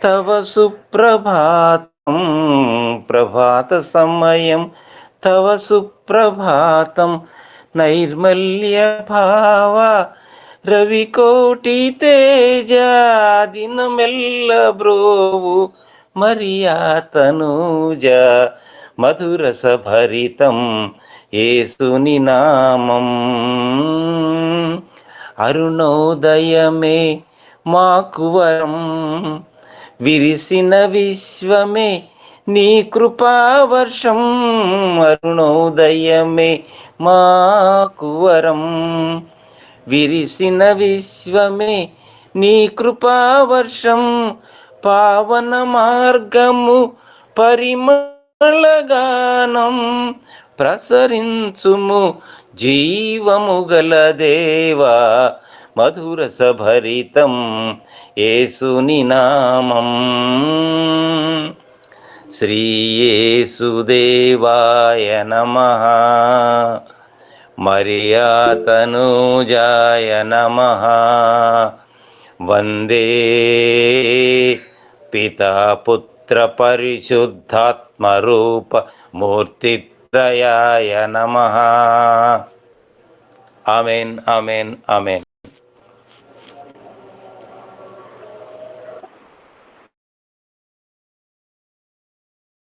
తవ సుప్రభాతం ప్రభాత సమయం తవ సుప్రభాతం నైర్మల్య భావ రవికోటి తేజ దినమెల్ల బ్రోవు మరియాతనూజ మధురస భరితం యేసుని నామం. అరుణోదయమే మాకు వరం విరిసిన విశ్వమే నీ కృపావర్షం. అరుణోదయమే మాకు వరం విరిసిన విశ్వమే నీ కృపావర్షం. పావన మార్గము పరిమళగానం ప్రసరించుము జీవము గల దేవా మధురస భరితం యేసుని నామం. శ్రీ యేసుదేవాయ నమః మరియాతనూజాయ నమః. వందే పితా పుత్ర పరిశుద్ధాత్మ రూప మూర్తిత్రయాయ నమః. ఆమేన్ ఆమేన్ ఆమేన్.